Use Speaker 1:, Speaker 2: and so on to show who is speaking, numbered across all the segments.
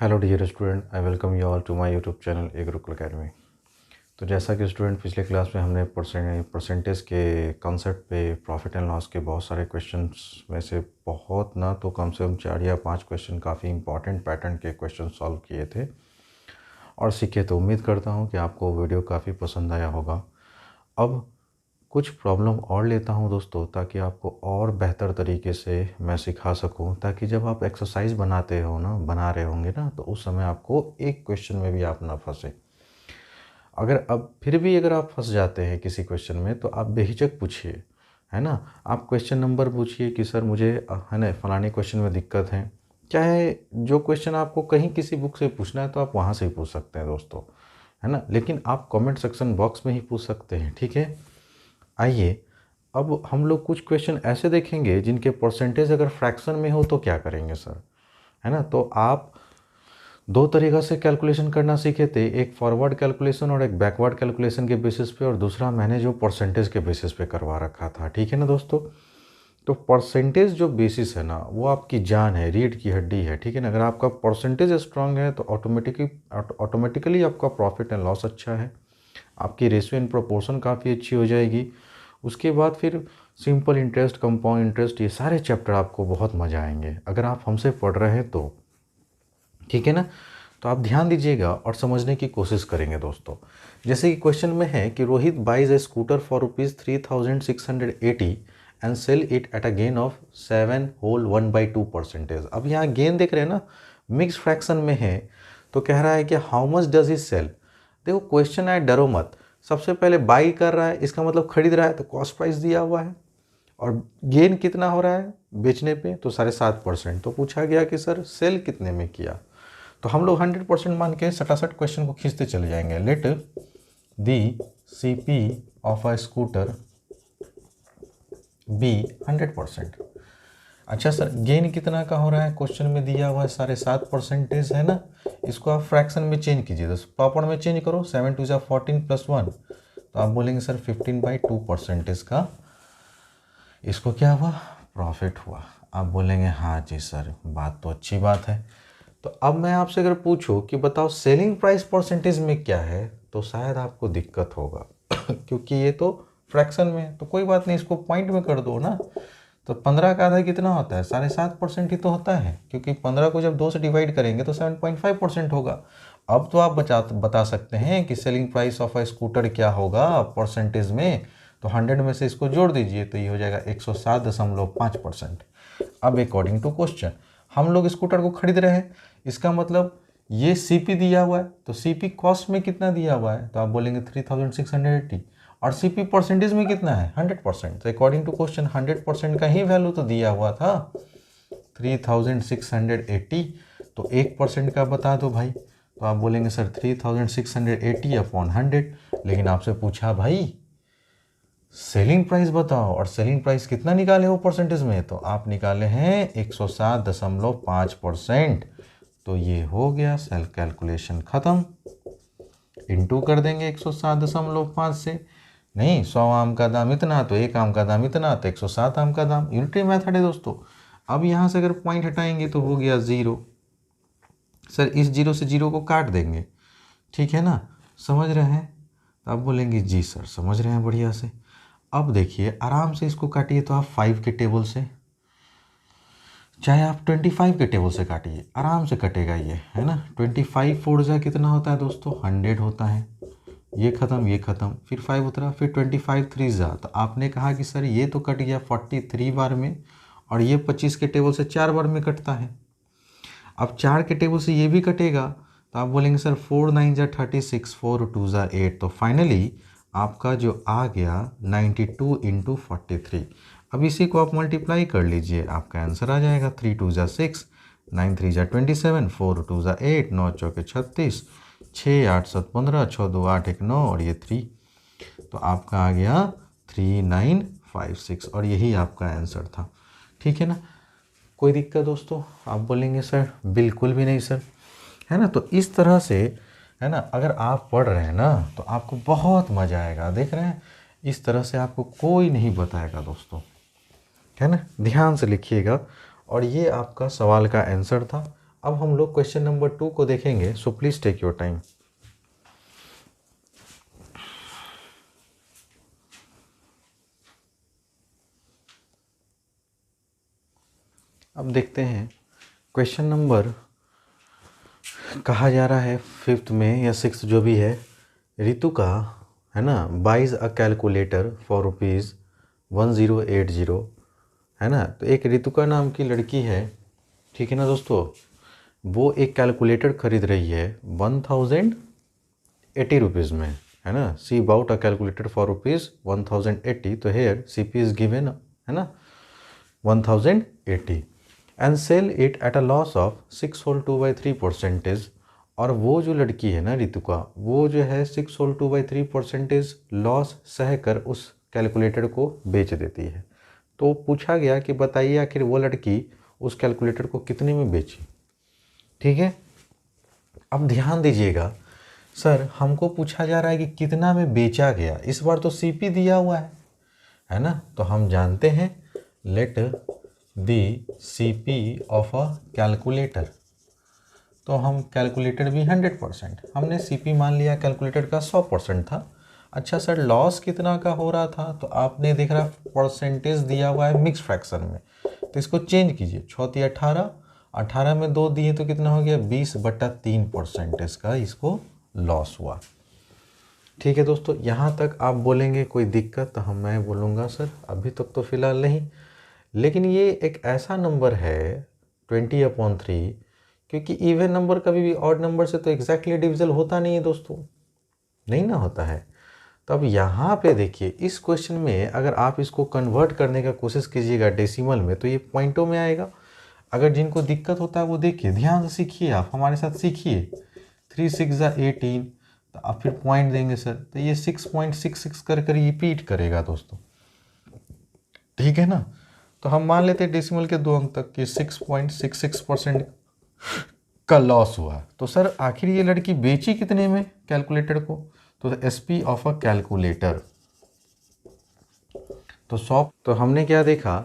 Speaker 1: Hello dear student, I welcome you all to my YouTube channel A Gurukul academy. तो जैसा कि student पिछले class में हमने परसेंटेज के कॉन्सेप्ट पे प्रॉफिट एंड लॉस के बहुत सारे क्वेश्चंस में से बहुत ना तो कम से कम 4 या 5 क्वेश्चन काफ़ी इंपॉर्टेंट पैटर्न के क्वेश्चन सॉल्व किए थे और सीखे। तो उम्मीद करता हूँ कि आपको वीडियो काफ़ी पसंद आया होगा। अब कुछ प्रॉब्लम और लेता हूँ दोस्तों, ताकि आपको और बेहतर तरीके से मैं सिखा सकूँ, ताकि जब आप एक्सरसाइज बना रहे होंगे ना, तो उस समय आपको एक क्वेश्चन में भी आप ना फंसे। अगर आप फंस जाते हैं किसी क्वेश्चन में, तो आप बेहिचक पूछिए, है ना। आप क्वेश्चन नंबर पूछिए कि सर मुझे है ना फलाने क्वेश्चन में दिक्कत है। चाहे जो क्वेश्चन आपको कहीं किसी बुक से पूछना है तो आप वहाँ से ही पूछ सकते हैं दोस्तों, है ना। लेकिन आप कमेंट सेक्शन बॉक्स में ही पूछ सकते हैं, ठीक है। आइए, अब हम लोग कुछ क्वेश्चन ऐसे देखेंगे जिनके परसेंटेज अगर फ्रैक्शन में हो तो क्या करेंगे सर, है ना। तो आप दो तरीक़ा से कैलकुलेशन करना सीखे थे, एक फॉरवर्ड कैलकुलेशन और एक बैकवर्ड कैलकुलेशन के बेसिस पे, और दूसरा मैंने जो परसेंटेज के बेसिस पे करवा रखा था, ठीक है ना दोस्तों। तो परसेंटेज जो बेसिस है ना, वो आपकी जान है, रीढ़ की हड्डी है, ठीक है ना। अगर आपका परसेंटेज स्ट्रांग है तो ऑटोमेटिकली आपका प्रॉफिट एंड लॉस अच्छा है, आपकी रेशियो इन प्रोपोर्शन काफ़ी अच्छी हो जाएगी। उसके बाद फिर सिंपल इंटरेस्ट, कंपाउंड इंटरेस्ट, ये सारे चैप्टर आपको बहुत मज़ा आएंगे अगर आप हमसे पढ़ रहे हैं तो, ठीक है ना। तो आप ध्यान दीजिएगा और समझने की कोशिश करेंगे दोस्तों। जैसे कि क्वेश्चन में है कि Rohit buys a scooter for ₹3680 and sell it at a gain of 7 whole 1/2%। अब यहाँ गेन देख रहे हैं ना, मिक्स फ्रैक्शन में है, तो कह रहा है कि how much does he sell. देखो क्वेश्चन है, डरो मत। सबसे पहले बाई कर रहा है, इसका मतलब खरीद रहा है, तो कॉस्ट प्राइस दिया हुआ है, और गेन कितना हो रहा है बेचने पे, तो 7.5%। तो पूछा गया कि सर सेल कितने में किया। तो हम लोग 100% मान के सटासट क्वेश्चन को खींचते चले जाएंगे। Let the CP of a scooter be 100%। अच्छा सर, गेन कितना का हो रहा है, क्वेश्चन में दिया हुआ है 7.5% है ना। इसको आप फ्रैक्शन में चेंज कीजिए, तो प्रॉपर में चेंज करो, 7 2 जा 14 + 1, तो आप बोलेंगे सर 15/2% का इसको क्या हुआ, प्रॉफिट हुआ। आप बोलेंगे हाँ जी सर, बात तो अच्छी बात है। तो अब मैं आपसे अगर पूछूं कि बताओ सेलिंग प्राइस परसेंटेज में क्या है, तो शायद आपको दिक्कत होगा क्योंकि ये तो फ्रैक्शन में है। तो कोई बात नहीं, इसको पॉइंट में कर दो ना। तो 15 का आधा कितना होता है, 7.5% ही तो होता है, क्योंकि 15 को जब 2 से डिवाइड करेंगे तो 7.5% होगा। अब तो आप बता सकते हैं कि selling price of a scooter क्या होगा परसेंटेज में। तो 100 में से इसको जोड़ दीजिए, तो ये हो जाएगा 107.5%। अब अकॉर्डिंग टू क्वेश्चन हम लोग स्कूटर को खरीद रहे हैं, इसका मतलब ये CP दिया हुआ है, तो CP कॉस्ट में कितना दिया हुआ है, तो आप बोलेंगे 3680, और CP परसेंटेज में कितना है 100%। तो अकॉर्डिंग टू क्वेश्चन 100% का ही वैल्यू तो दिया हुआ था 3680। तो 1% का बता दो भाई, तो आप बोलेंगे सर 3680/100। लेकिन आपसे पूछा भाई सेलिंग प्राइस बताओ, और सेलिंग प्राइस कितना निकाले हो परसेंटेज में, तो आप निकाले हैं 107.5%। तो ये हो गया, सेल्फ कैलकुलेशन ख़त्म। इनटू कर देंगे 107.5 से, नहीं 100 आम का दाम इतना, तो 1 आम का दाम इतना, तो 107 आम का दाम। यूनिटरी मेथड है दोस्तों। अब यहाँ से अगर पॉइंट हटाएंगे तो हो गया 0। सर इस 0 से 0 को काट देंगे, ठीक है ना, समझ रहे हैं। तो आप बोलेंगे जी सर समझ रहे हैं बढ़िया से। अब देखिए आराम से इसको काटिए, तो आप 5 के टेबल से, चाहे आप 25 के टेबल से काटिए, आराम से कटेगा ये, है ना। 25 4 जा कितना होता है दोस्तों, 100 होता है। ये ख़त्म, ये ख़त्म, फिर 5 उतरा, फिर 25 3 जा, तो आपने कहा कि सर ये तो कट गया 43 बार में, और ये 25 के टेबल से 4 बार में कटता है। अब 4 के टेबल से ये भी कटेगा, तो आप बोलेंगे सर 4 9 जा 36, 4 2 जा 8। तो फाइनली आपका जो आ गया 92 × 43। अब इसी को आप मल्टीप्लाई कर लीजिए, आपका आंसर आ जाएगा 3 2 जा 6, 9 3 जा 27, 4 2 जा 8, 9 चौके 36, 6 8 7 15, 6 2 8 1 9, और ये 3। तो आपका आ गया 3956, और यही आपका आंसर था, ठीक है ना। कोई दिक्कत दोस्तों, आप बोलेंगे सर बिल्कुल भी नहीं सर, है ना। तो इस तरह से, है ना, अगर आप पढ़ रहे हैं ना तो आपको बहुत मज़ा आएगा। देख रहे हैं, इस तरह से आपको कोई नहीं बताएगा दोस्तों, है ना। ध्यान से लिखिएगा। और ये आपका सवाल का आंसर था। अब हम लोग क्वेश्चन नंबर 2 को देखेंगे, so please take your time. अब देखते हैं क्वेश्चन नंबर, कहा जा रहा है 5th में या 6th जो भी है, रितु का है ना, बाइज अ कैलकुलेटर फॉर ₹1080 है ना। तो एक रितुका नाम की लड़की है, ठीक है ना दोस्तों, वो एक कैलकुलेटर खरीद रही है 1080 में, है ना। C bought a calculator for ₹1080, तो हेयर CP इज गिवन, है ना, 1080 and sell it at a loss of 6 whole 2/3%। और वो जो लड़की है ना रितुका, वो जो है 6 होल 2/3% लॉस सहकर उस कैलकुलेटर को बेच देती है। तो पूछा गया कि बताइए आखिर वो लड़की उस कैलकुलेटर को कितने में बेची, ठीक है। अब ध्यान दीजिएगा, सर हमको पूछा जा रहा है कि कितना में बेचा गया, इस बार तो CP दिया हुआ है ना। तो हम जानते हैं, late the CP of a calculator, तो हम कैलकुलेटर भी 100%, हमने CP मान लिया कैलकुलेटर का 100% था। अच्छा सर लॉस कितना का हो रहा था, तो आपने देख रहा परसेंटेज दिया हुआ है मिक्स फ्रैक्शन में, तो इसको चेंज कीजिए, 6 18, 18 में 2 दिए तो कितना हो गया, 20/3% का इसको लॉस हुआ। ठीक है दोस्तों, यहाँ तक आप बोलेंगे कोई दिक्कत, तो मैं बोलूँगा सर अभी तक तो फिलहाल नहीं, लेकिन ये एक ऐसा नंबर है 20/3, क्योंकि इवन नंबर कभी भी ऑड नंबर से तो एग्जैक्टली डिविजल होता नहीं है दोस्तों, नहीं ना होता है। तो अब यहाँ पे देखिए, इस क्वेश्चन में अगर आप इसको कन्वर्ट करने का कोशिश कीजिएगा डेसिमल में, तो ये पॉइंटों में आएगा। अगर जिनको दिक्कत होता है वो देखिए, ध्यान से सीखिए, आप हमारे साथ सीखिए। 3 6 18, तो आप फिर पॉइंट देंगे सर, तो ये 6.66 कर रिपीट करेगा दोस्तों, ठीक है ना। तो हम मान लेते हैं डेसिमल के 2 अंक तक कि 6.66% का लॉस हुआ। तो सर आखिर ये लड़की बेची कितने में कैलकुलेटर को, तो SP ऑफ अ कैलकुलेटर, तो 100, तो हमने क्या देखा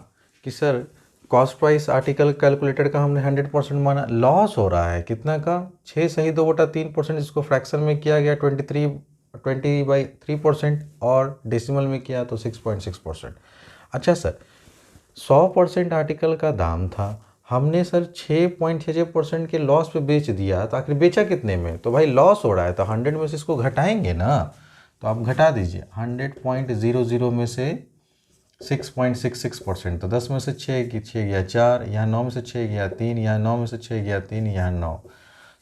Speaker 1: कि sir cost price article calculator का हमने 100% माना, लॉस हो रहा है कितना का, 6 सही 2/3%, इसको फ्रैक्शन में किया गया 20/3%, और डेसिमल में किया तो 6.6%। अच्छा सर 100% आर्टिकल का दाम था, हमने सर 6.66% के लॉस पे बेच दिया, तो आखिर बेचा कितने में, तो भाई लॉस हो रहा है तो 100 में से इसको घटाएंगे ना, तो आप घटा दीजिए 100.00 में से 6.66%, तो 10 में से 6 गया 4, यहाँ 9 में से 6 गया 3, यहाँ 9 में से 6 गया 3, यहाँ 9।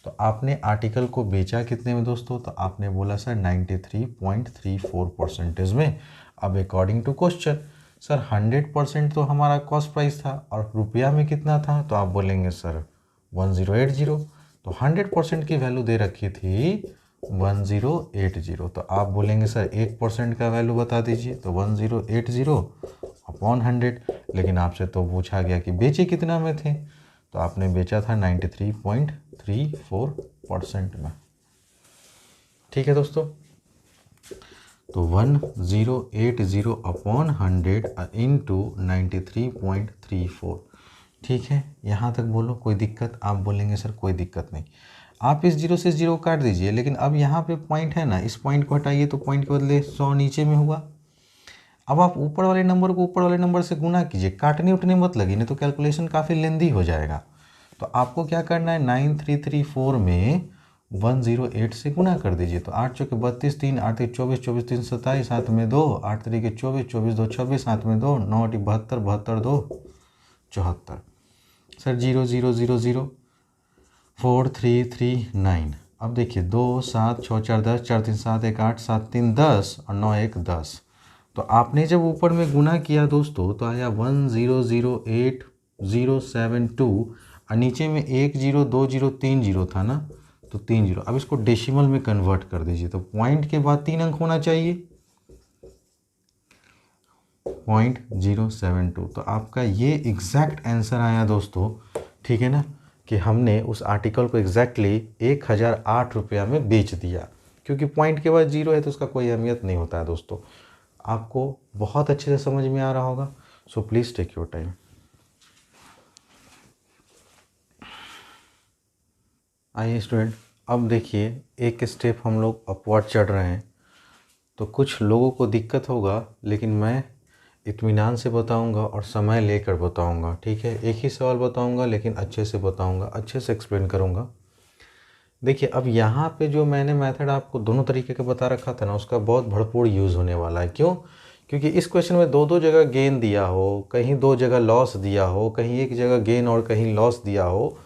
Speaker 1: तो आपने आर्टिकल को बेचा कितने में दोस्तों, तो आपने बोला सर 93.34% में। अब अकॉर्डिंग टू क्वेश्चन, सर 100% तो हमारा कॉस्ट प्राइस था और रुपया में कितना था, तो आप बोलेंगे सर 1080, तो 100% की वैल्यू दे रखी थी 1080, तो आप बोलेंगे सर 1% का वैल्यू बता दीजिए, तो 1080/100, लेकिन आपसे तो पूछा गया कि बेचे कितना में थे, तो आपने बेचा था 93.34% में, ठीक है दोस्तों। तो 1080/100 इंटू 93.34, ठीक है। यहाँ तक बोलो कोई दिक्कत, आप बोलेंगे सर कोई दिक्कत नहीं, आप इस 0 से 0 काट दीजिए, लेकिन अब यहाँ पे पॉइंट है ना, इस पॉइंट को हटाइए तो पॉइंट के बदले 100 नीचे में हुआ। अब आप ऊपर वाले नंबर को ऊपर वाले नंबर से गुना कीजिए, काटने उठने मत लगी, नहीं तो कैलकुलेशन काफ़ी लेंदी हो जाएगा। तो आपको क्या करना है, 9334 में 108 से गुना कर दीजिए, तो 8 चौके 32, 3 8 3 24, 24 3 27, 7 में 2, 8 3 24, 24 2 26, 7 में 2 9 8 72, 72 2 74, सर 0 0 0 0 4 3 3 9। अब देखिए 2 7 6 4 10, 4 3 7 1 8, 7 3 10 और 9 1 10। तो आपने जब ऊपर में गुना किया दोस्तों तो आया 1008,072 और नीचे में 1 0 2 0 3 0 था ना, तो 3 0। अब इसको डेसिमल में कन्वर्ट कर दीजिए, तो पॉइंट के बाद 3 अंक होना चाहिए, 0.072। तो आपका ये एग्जैक्ट आंसर आया दोस्तों, ठीक है ना, कि हमने उस आर्टिकल को एग्जैक्टली 1008 रुपया में बेच दिया, क्योंकि पॉइंट के बाद 0 है तो उसका कोई अहमियत नहीं होता है दोस्तों। आपको बहुत अच्छे से समझ में आ रहा होगा, so please take your time. आइए स्टूडेंट, अब देखिए एक स्टेप हम लोग अपवर्ड चढ़ रहे हैं, तो कुछ लोगों को दिक्कत होगा, लेकिन मैं इत्मीनान से बताऊंगा और समय लेकर बताऊंगा। ठीक है, एक ही सवाल बताऊंगा लेकिन अच्छे से बताऊंगा, अच्छे से एक्सप्लेन करूंगा। देखिए अब यहाँ पे जो मैंने मेथड आपको दोनों तरीके का बता रखा था ना, उसका बहुत भरपूर यूज़ होने वाला है। क्यों? क्योंकि इस क्वेश्चन में दो जगह गेन दिया हो, कहीं दो जगह लॉस दिया हो, कहीं एक जगह गेन और कहीं लॉस दिया हो,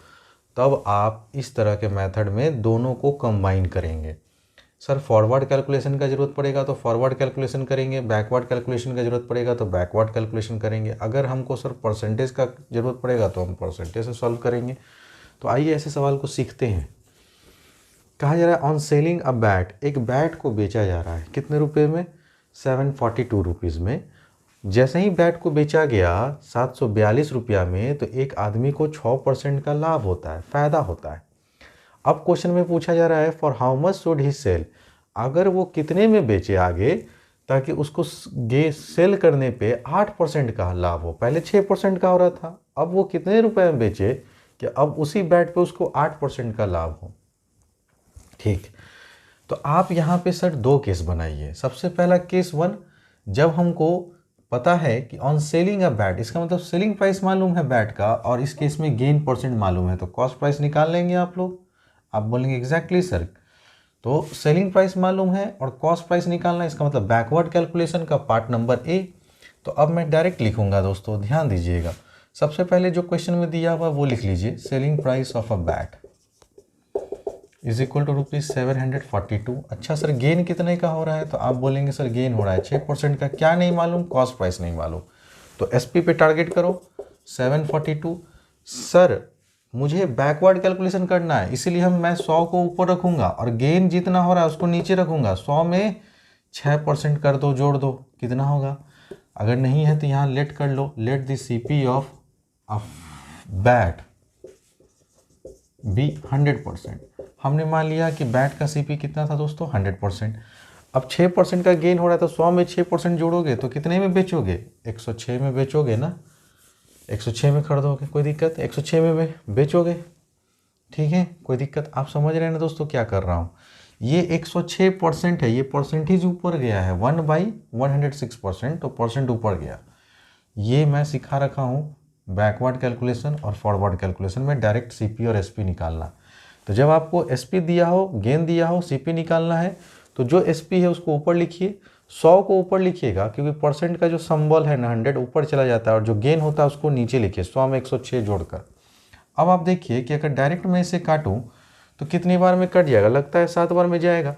Speaker 1: तब आप इस तरह के मेथड में दोनों को कंबाइन करेंगे। सर फॉरवर्ड कैलकुलेशन का ज़रूरत पड़ेगा तो फॉरवर्ड कैलकुलेशन करेंगे, बैकवर्ड कैलकुलेशन का ज़रूरत पड़ेगा तो बैकवर्ड कैलकुलेशन करेंगे। अगर हमको सर परसेंटेज का ज़रूरत पड़ेगा तो हम परसेंटेज से सॉल्व करेंगे। तो आइए ऐसे सवाल को सीखते हैं। कहा जा रहा है ऑन सेलिंग अ बैट, एक बैट को बेचा जा रहा है कितने रुपए में? 742 रुपीज़ में। जैसे ही बैट को बेचा गया 742 रुपया में, तो एक आदमी को 6% का लाभ होता है, फ़ायदा होता है। अब क्वेश्चन में पूछा जा रहा है for how much should he sell, अगर वो कितने में बेचे आगे, ताकि उसको सेल करने पे 8% का लाभ हो। पहले 6% का हो रहा था, अब वो कितने रुपए में बेचे कि अब उसी बैट पे उसको 8% का लाभ हो। ठीक, तो आप यहाँ पे सर दो केस बनाइए। सबसे पहला केस 1, जब हमको पता है कि ऑन सेलिंग अ बैट, इसका मतलब सेलिंग प्राइस मालूम है बैट का, और इस केस में गेन परसेंट मालूम है, तो कॉस्ट प्राइस निकाल लेंगे आप लोग। आप बोलेंगे एग्जैक्टली सर, तो सेलिंग प्राइस मालूम है और कॉस्ट प्राइस निकालना, इसका मतलब बैकवर्ड कैलकुलेशन का पार्ट नंबर ए। तो अब मैं डायरेक्ट लिखूंगा दोस्तों, ध्यान दीजिएगा। सबसे पहले जो क्वेश्चन में दिया हुआ वो लिख लीजिए, selling price of a bat is equal to ₹742। अच्छा सर गेन कितने का हो रहा है? तो आप बोलेंगे सर गेन हो रहा है 6% का। क्या नहीं मालूम? कॉस्ट प्राइस नहीं मालूम। तो एसपी पे टारगेट करो 742। सर मुझे बैकवर्ड कैलकुलेशन करना है, इसीलिए मैं 100 को ऊपर रखूंगा और गेन जितना हो रहा है उसको नीचे रखूंगा। 100 में 6% कर दो, जोड़ दो, कितना होगा? अगर नहीं है तो यहाँ लेट कर लो, let the CP of bat be 100%। हमने मान लिया कि बैट का सीपी कितना था दोस्तों? 100%। अब 6% का गेन हो रहा है, तो 100 में 6% जोड़ोगे तो कितने में बेचोगे? 106 में बेचोगे ना, 106 में खरीदोगे, कोई दिक्कत? 106 में बेचोगे, ठीक है, कोई दिक्कत? आप समझ रहे हैं ना दोस्तों क्या कर रहा हूँ? ये 106% है, ये परसेंटेज ऊपर गया है 1/106%, तो परसेंट ऊपर गया। ये मैं सिखा रखा हूँ बैकवर्ड कैलकुलेशन और फॉरवर्ड कैलकुलेशन में डायरेक्ट सीपी और एसपी निकालना। तो जब आपको एसपी दिया हो, गेन दिया हो, सीपी निकालना है, तो जो एसपी है उसको ऊपर लिखिए, 100 को ऊपर लिखिएगा, क्योंकि परसेंट का जो सिंबल है ना 100 ऊपर चला जाता है, और जो गेन होता है उसको नीचे लिखिए 100 में 106 जोड़कर। अब आप देखिए कि अगर डायरेक्ट मैं इसे काटूँ तो कितनी बार में कट जाएगा? लगता है 7 बार में जाएगा।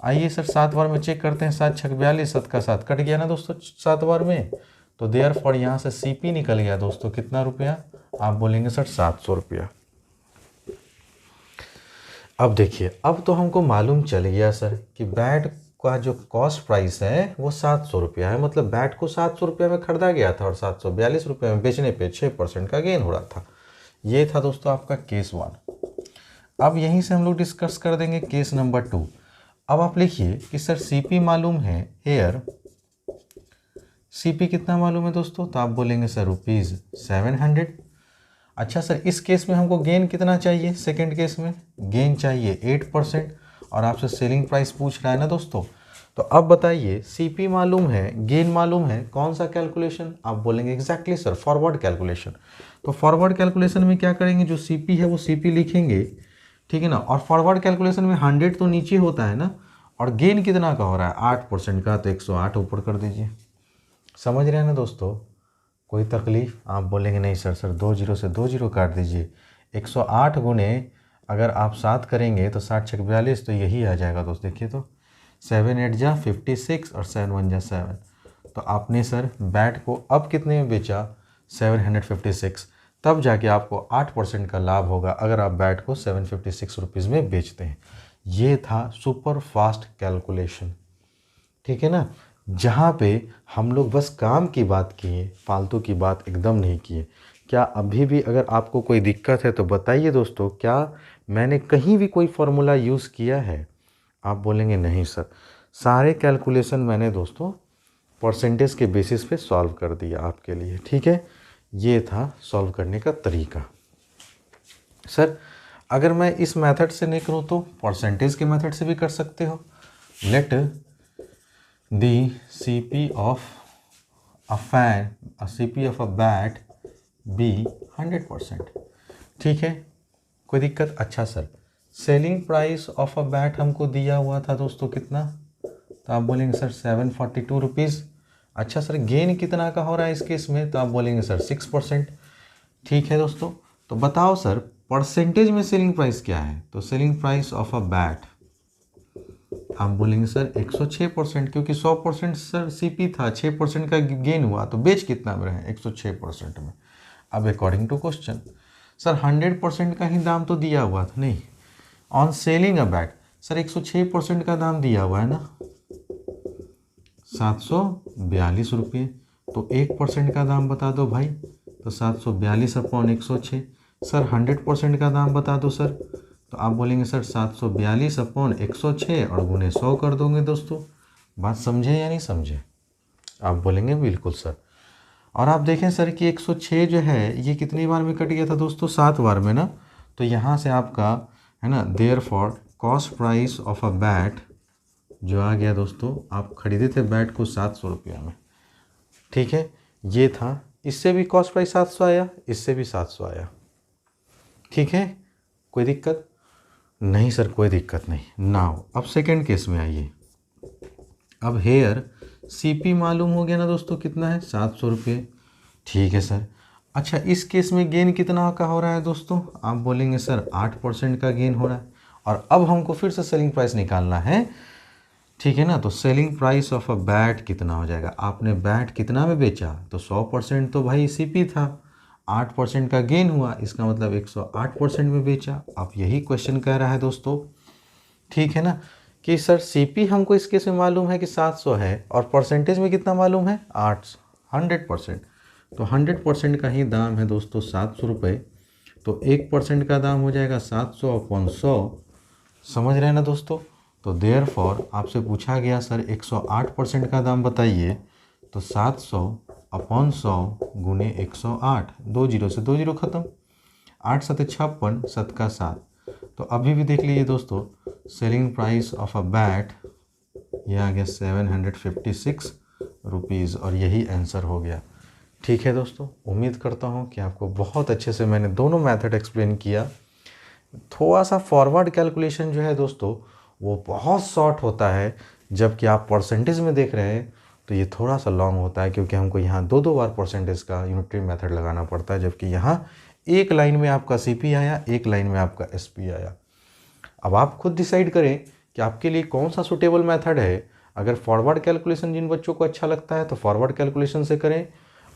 Speaker 1: आइए सर 7 बार में चेक करते हैं। 7 छक 42, 7 का 7 कट गया ना दोस्तों 7 बार में। तो देयर फॉर यहाँ से सीपी निकल गया दोस्तों, कितना रुपया? आप बोलेंगे सर 700 रुपया। अब देखिए, अब तो हमको मालूम चल गया सर कि बैट का जो कॉस्ट प्राइस है वो 700 रुपया है, मतलब बैट को 700 रुपया में खरीदा गया था और 742 रुपये में बेचने पे 6% का गेन हो रहा था। ये था दोस्तों आपका केस 1। अब यहीं से हम लोग डिस्कस कर देंगे केस नंबर 2। अब आप लिखिए कि सर सीपी मालूम है हेयर, सीपी कितना मालूम है दोस्तों? तो आप बोलेंगे सर ₹700। अच्छा सर इस केस में हमको गेन कितना चाहिए? सेकंड केस में गेन चाहिए 8%, और आपसे सेलिंग प्राइस पूछ रहा है ना दोस्तों। तो अब बताइए, सीपी मालूम है, गेन मालूम है, कौन सा कैलकुलेशन? आप बोलेंगे एग्जैक्टली सर फॉरवर्ड कैलकुलेशन। तो फॉरवर्ड कैलकुलेशन में क्या करेंगे, जो सीपी है वो सीपी लिखेंगे, ठीक है ना, और फॉरवर्ड कैलकुलेशन में 100 तो नीचे होता है ना, और गेन कितना का हो रहा है? 8% का, तो 108 ऊपर कर दीजिए। समझ रहे हैं ना दोस्तों? कोई तकलीफ? आप बोलेंगे नहीं सर 2 जीरो से 2 जीरो काट दीजिए। 108 गुने अगर आप 7 करेंगे तो 7 छक 42, तो यही आ जाएगा दोस्त। देखिए तो 7 8 जा 56 और 7 1 जा 7। तो आपने सर बैट को अब कितने में बेचा? 756। तब जाके आपको 8% का लाभ होगा अगर आप बैट को 756 रुपीज़ में बेचते हैं। ये था सुपर फास्ट कैलकुलेशन, ठीक है ना, जहाँ पे हम लोग बस काम की बात किए, फालतू की बात एकदम नहीं किए। क्या अभी भी अगर आपको कोई दिक्कत है तो बताइए दोस्तों, क्या मैंने कहीं भी कोई फार्मूला यूज़ किया है? आप बोलेंगे नहीं सर, सारे कैलकुलेशन मैंने दोस्तों परसेंटेज के बेसिस पे सॉल्व कर दिया आपके लिए, ठीक है। ये था सॉल्व करने का तरीका। सर अगर मैं इस मेथड से नहीं करूँ तो परसेंटेज के मेथड से भी कर सकते हो। Let the CP of a fan CP of a bat be 100%। ठीक है, कोई दिक्कत? अच्छा sir, selling price of a bat हमको दिया हुआ था दोस्तों कितना, तो आप बोलेंगे सर 742 रुपीज़। अच्छा सर, गेन कितना का हो रहा है इस केस में, तो आप बोलेंगे सर 6%। ठीक है दोस्तों, तो बताओ सर परसेंटेज में सेलिंग प्राइस क्या है, तो selling price of a bat आप बोलेंगे सर 106%, क्योंकि 100% सर CP था, 6% का गेन हुआ, तो बेच कितना में रहे 106% में। अब अकॉर्डिंग टू क्वेश्चन सर 100% का ही दाम तो दिया हुआ था, नहीं, on selling a bat sir 106% का दाम दिया हुआ है ना, 742 रुपये। तो 1% का दाम बता दो भाई, तो 742 अपॉन 106। सर 100% का दाम बता दो सर, तो आप बोलेंगे सर 742 अपॉन 106 और गुने 100 कर दोगे दोस्तों। बात समझे या नहीं समझे? आप बोलेंगे बिल्कुल सर। और आप देखें सर कि 106 जो है ये कितनी बार में कट गया था दोस्तों, 7 बार में ना। तो यहाँ से आपका है ना, therefore cost price of a bat जो आ गया दोस्तों, आप खरीदे थे बैट को 700 रुपया में। ठीक है, ये था, इससे भी कॉस्ट प्राइस 700 आया, इससे भी 700 आया। ठीक है, कोई दिक्कत नहीं सर? कोई दिक्कत नहीं। नाउ अब सेकंड केस में आइए। अब हेयर CP मालूम हो गया ना दोस्तों, कितना है 700 रुपये। ठीक है सर। अच्छा, इस केस में गेन कितना का हो रहा है दोस्तों, आप बोलेंगे सर 8% का गेन हो रहा है। और अब हमको फिर से सेलिंग प्राइस निकालना है। ठीक है ना, तो selling price of a bat कितना हो जाएगा, आपने बैट कितना में बेचा, तो 100% तो भाई CP था, 8% का गेन हुआ, इसका मतलब 108% में बेचा। अब यही क्वेश्चन कह रहा है दोस्तों, ठीक है ना, कि सर CP हमको इस केस में मालूम है कि 700 है, और परसेंटेज में कितना मालूम है, 100%। तो 100% का ही दाम है दोस्तों 700 रुपये। तो 1% का दाम हो जाएगा 700 अपॉन 100। समझ रहे हैं ना दोस्तों? तो देयरफॉर आपसे पूछा गया सर 108% का दाम बताइए, तो 700 अपॉन 100 गुने 108, 2 जीरो से 2 जीरो खत्म, 8 7 56, 7 का 7। तो अभी भी देख लीजिए दोस्तों, selling price of a bat ये आ गया 756 रुपीज़, और यही आंसर हो गया। ठीक है दोस्तों, उम्मीद करता हूँ कि आपको बहुत अच्छे से मैंने दोनों मेथड एक्सप्लेन किया। थोड़ा सा फॉरवर्ड कैलकुलेशन जो है दोस्तों वो बहुत शॉर्ट होता है, जबकि आप परसेंटेज में देख रहे हैं तो ये थोड़ा सा लॉन्ग होता है, क्योंकि हमको यहाँ दो बार परसेंटेज का यूनिटरी मेथड लगाना पड़ता है, जबकि यहाँ एक लाइन में आपका CP आया, एक लाइन में आपका SP आया। अब आप खुद डिसाइड करें कि आपके लिए कौन सा सूटेबल मेथड है। अगर फॉरवर्ड कैलकुलेशन जिन बच्चों को अच्छा लगता है तो फॉरवर्ड कैलकुलेशन से करें,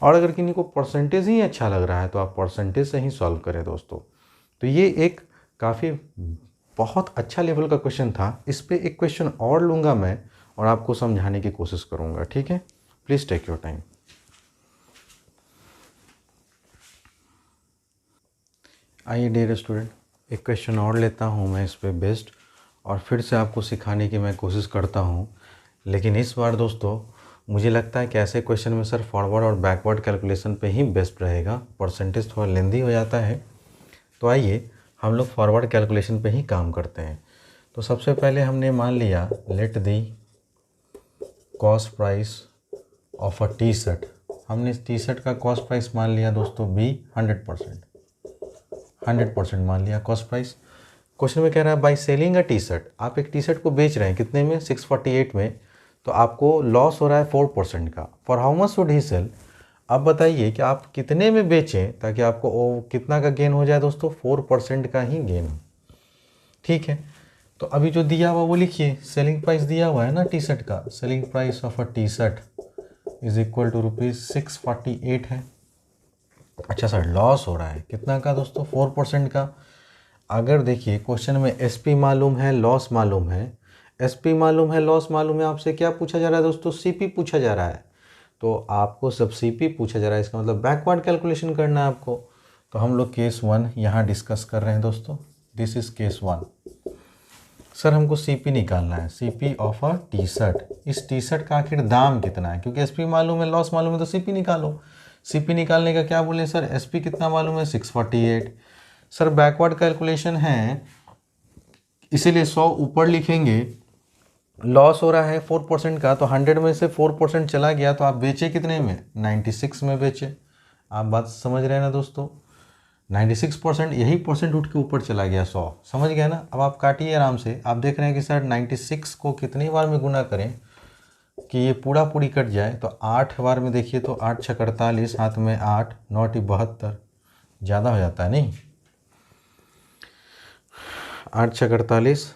Speaker 1: और अगर किन्हीं को परसेंटेज ही अच्छा लग रहा है तो आप परसेंटेज से ही सॉल्व करें दोस्तों। तो ये एक काफ़ी बहुत अच्छा लेवल का क्वेश्चन था। इस पे एक क्वेश्चन और लूँगा मैं और आपको समझाने की कोशिश करूँगा। ठीक है, प्लीज़ टेक योर टाइम। आइए डियर स्टूडेंट, एक क्वेश्चन और लेता हूँ मैं इस पे बेस्ड, और फिर से आपको सिखाने की मैं कोशिश करता हूँ। लेकिन इस बार दोस्तों मुझे लगता है कि ऐसे क्वेश्चन में सर फॉरवर्ड और बैकवर्ड कैलकुलेशन पे ही बेस्ट रहेगा, परसेंटेज थोड़ा लेंदी हो जाता है। तो आइए हम लोग फॉरवर्ड कैलकुलेशन पे ही काम करते हैं। तो सबसे पहले हमने मान लिया let the cost price of a T-shirt. हमने इस T-शर्ट का कॉस्ट प्राइस मान लिया दोस्तों B 100% मान लिया कॉस्ट प्राइस। क्वेश्चन में कह रहा है बाई सेलिंग अ T-शर्ट, आप एक T-शर्ट को बेच रहे हैं कितने में, 648 में, तो आपको लॉस हो रहा है 4% का। For how much would he sell, अब बताइए कि आप कितने में बेचें ताकि आपको कितना का गेन हो जाए दोस्तों, 4% का ही गेन हो। ठीक है, तो अभी जो दिया हुआ वो लिखिए, सेलिंग प्राइस दिया हुआ है ना T-शर्ट का, selling price of a T shirt is equal to ₹648 है। अच्छा सर, लॉस हो रहा है कितना का दोस्तों, 4% का। अगर देखिए क्वेश्चन में SP मालूम है, लॉस मालूम है, SP मालूम है, लॉस मालूम है, आपसे क्या पूछा जा रहा है दोस्तों, CP पूछा जा रहा है। तो आपको सब CP पूछा जा रहा है, इसका मतलब बैकवर्ड कैलकुलेशन करना है आपको। तो हम लोग केस 1 यहाँ डिस्कस कर रहे हैं दोस्तों, दिस इज केस 1। सर हमको CP निकालना है, CP ऑफ अ T-शर्ट। इस T-शर्ट का आखिर दाम कितना है, क्योंकि SP मालूम है, लॉस मालूम है, तो CP निकालो। CP निकालने का क्या बोले सर, SP कितना मालूम है, 648। सर बैकवर्ड कैलकुलेशन है इसीलिए 100 ऊपर लिखेंगे, लॉस हो रहा है 4% का, तो 100 में से 4% चला गया तो आप बेचे कितने में, 96 में बेचे। आप बात समझ रहे हैं ना दोस्तों, 96%, यही परसेंट उठ के ऊपर चला गया 100, समझ गया ना। अब आप काटिए आराम से, आप देख रहे हैं कि सर 96 को कितनी बार में गुना करें कि ये पूरा पूरी कट जाए, तो 8 बार में देखिए तो 8 छः 48, हाथ में 8, 9 टी 72, ज़्यादा हो जाता है नहीं, 8 छः 48,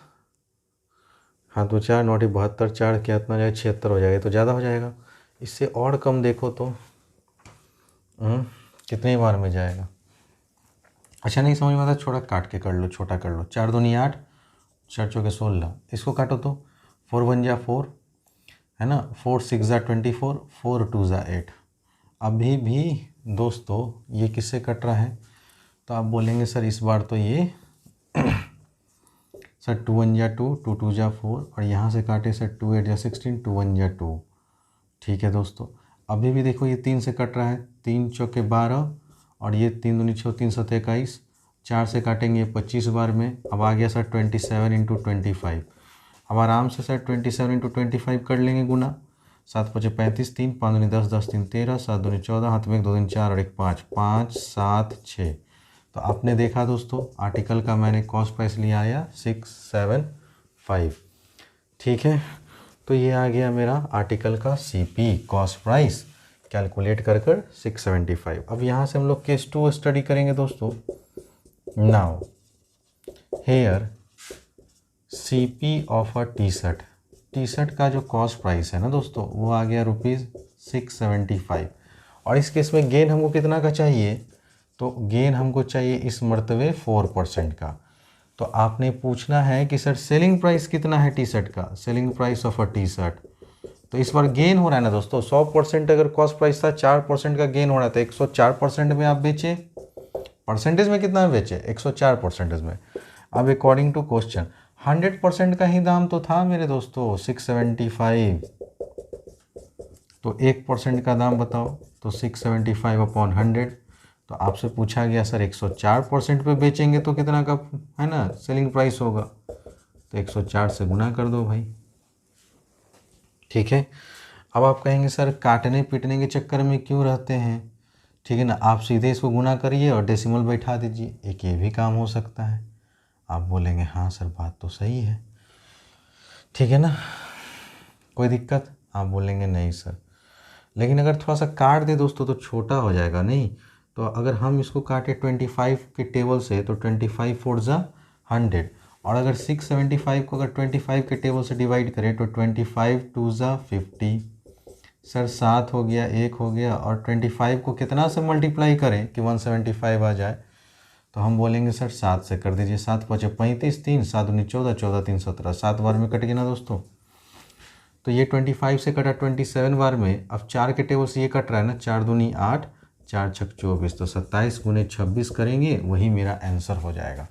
Speaker 1: हाथ में 4, 9 टी 72, 4 क्या इतना जाए 76 हो जाएगा, तो ज़्यादा हो जाएगा। इससे और कम देखो तो कितनी बार में जाएगा। अच्छा नहीं समझ में आता, छोटा काट के कर लो, छोटा कर लो, 4 दूनी 8, 4 चौके 16, इसको काटो तो 4 1 जा 4 है ना, 4 6 जा 24, 4 2 जा 8। अभी भी दोस्तों ये किससे कट रहा है, तो आप बोलेंगे सर इस बार तो ये सर 2 1 जा 2, 2 2 जा 4, और यहाँ से काटे सर 2 8 जा 16, 2 1 जा 2। ठीक है दोस्तों, अभी भी देखो ये 3 से कट रहा है, 3 चौके 12, और ये 3 दूनी 6, 3 7 21, 4 से काटेंगे 25 बार में। अब आ गया सर 27 इंटू 25। अब आराम से सर 27 इंटू 25 कर लेंगे गुना, 7 5 35, 3 5 दूनी 10, 10 3 13, 7 दूनी 14, हाथ में 1 2 3 4 और 1 5, 5 7 6। तो आपने देखा दोस्तों आर्टिकल का मैंने कॉस्ट प्राइस लिया आया 675। ठीक है, तो ये आ गया मेरा आर्टिकल का सीपी कॉस्ट प्राइस कैलकुलेट कर 675। अब यहाँ से हम लोग केस 2 स्टडी करेंगे दोस्तों। Now here CP of a T shirt का जो कॉस्ट प्राइस है ना दोस्तों वो आ गया ₹675। और इस केस में गेन हमको कितना का चाहिए, तो गेन हमको चाहिए इस मर्तबे 4% का। तो आपने पूछना है कि सर सेलिंग प्राइस कितना है टी शर्ट का, selling price of a T shirt. तो इस बार गेन हो रहा है ना दोस्तों, 100% अगर कॉस्ट प्राइस था 4% का गेन हो रहा था, 104% में आप बेचे, परसेंटेज में कितना में बेचे 104% में। अब अकॉर्डिंग टू क्वेश्चन 100% का ही दाम तो था मेरे दोस्तों 675, तो 1% का दाम बताओ, तो 675 अपॉन 100। तो आपसे पूछा गया सर 104% पे बेचेंगे तो कितना का है ना सेलिंग प्राइस होगा, तो 104 से गुना कर दो भाई। ठीक है, अब आप कहेंगे सर काटने पीटने के चक्कर में क्यों रहते हैं, ठीक है ना, आप सीधे इसको गुना करिए और डेसिमल बैठा दीजिए, एक ये भी काम हो सकता है। आप बोलेंगे हाँ सर बात तो सही है, ठीक है ना, कोई दिक्कत, आप बोलेंगे नहीं सर, लेकिन अगर थोड़ा सा काट दे दोस्तों तो छोटा हो जाएगा नहीं। तो अगर हम इसको काटे 25 के टेबल से तो 25 4 जा 100, और अगर 675 को अगर 25 के टेबल से डिवाइड करें तो 25 2 जा 50, सर 7 हो गया, 1 हो गया, और 25 को कितना से मल्टीप्लाई करें कि 175 आ जाए, तो हम बोलेंगे सर 7 से कर दीजिए, 7 5 35, 3 7 दूनी 14, 14 3 17, 7 बार में कट गया ना दोस्तों। तो ये 25 से कटा 27 बार में, अब 4 के टेबल से ये कट रहा है ना, 4 दूनी 8, 4 छक 24, तो 27 गुने 26 करेंगे, वही मेरा आंसर हो जाएगा।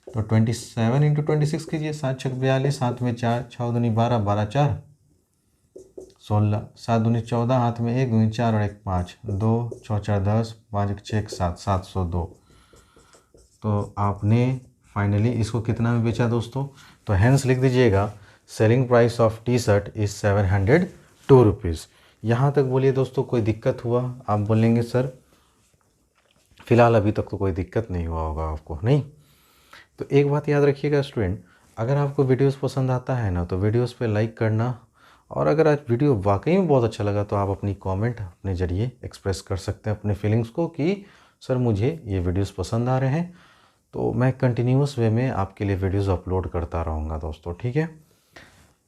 Speaker 1: तो 27 इंटू 26 कीजिए, 7 छक 42, हाथ में 4, 6 दूनी 12, 12 4 16, 7 दूनी 14, हाथ में 1 दूनी 4 और 1 5, 2 6 4 10, 5 1 6 7, 702। तो आपने फाइनली इसको कितना में बेचा दोस्तों, तो हैंस लिख दीजिएगा selling price of T shirt is 702 rupees. यहाँ तक बोलिए दोस्तों कोई दिक्कत हुआ, आप बोलेंगे सर फ़िलहाल अभी तक तो कोई दिक्कत नहीं हुआ होगा आपको, नहीं। तो एक बात याद रखिएगा स्टूडेंट, अगर आपको वीडियोस पसंद आता है ना तो वीडियोस पे लाइक करना, और अगर आज वीडियो वाकई में बहुत अच्छा लगा तो आप अपनी कमेंट अपने ज़रिए एक्सप्रेस कर सकते हैं अपने फीलिंग्स को कि सर मुझे ये वीडियोस पसंद आ रहे हैं, तो मैं कंटिन्यूस वे में आपके लिए वीडियोस अपलोड करता रहूँगा दोस्तों, ठीक है।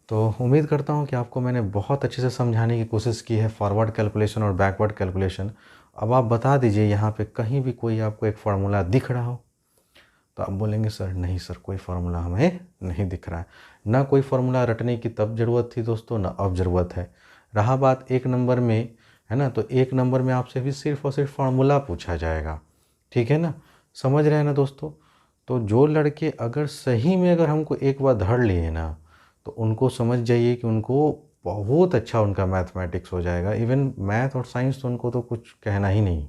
Speaker 1: तो उम्मीद करता हूँ कि आपको मैंने बहुत अच्छे से समझाने की कोशिश की है फॉरवर्ड कैलकुलेशन और बैकवर्ड कैलकुलेशन। अब आप बता दीजिए यहाँ पे कहीं भी कोई आपको एक फार्मूला दिख रहा हो, तो आप बोलेंगे सर नहीं सर कोई फार्मूला हमें नहीं दिख रहा है, ना कोई फार्मूला रटने की तब ज़रूरत थी दोस्तों, ना अब ज़रूरत है। रहा बात 1 नंबर में, है ना, तो 1 नंबर में आपसे भी सिर्फ और सिर्फ फार्मूला पूछा जाएगा, ठीक है ना, समझ रहे हैं ना दोस्तों। तो जो लड़के अगर सही में अगर हमको एक बार धर लिए ना, तो उनको समझ जाइए कि उनको बहुत अच्छा उनका मैथमेटिक्स हो जाएगा। इवन मैथ और साइंस तो उनको तो कुछ कहना ही नहीं,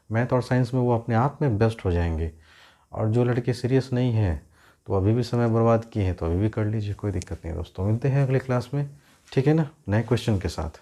Speaker 1: मैथ और साइंस में वो अपने आप में बेस्ट हो जाएंगे। और जो लड़के सीरियस नहीं हैं तो अभी भी समय बर्बाद किए हैं तो अभी भी कर लीजिए, कोई दिक्कत नहीं है दोस्तों। मिलते हैं अगले क्लास में, ठीक है ना, नए क्वेश्चन के साथ।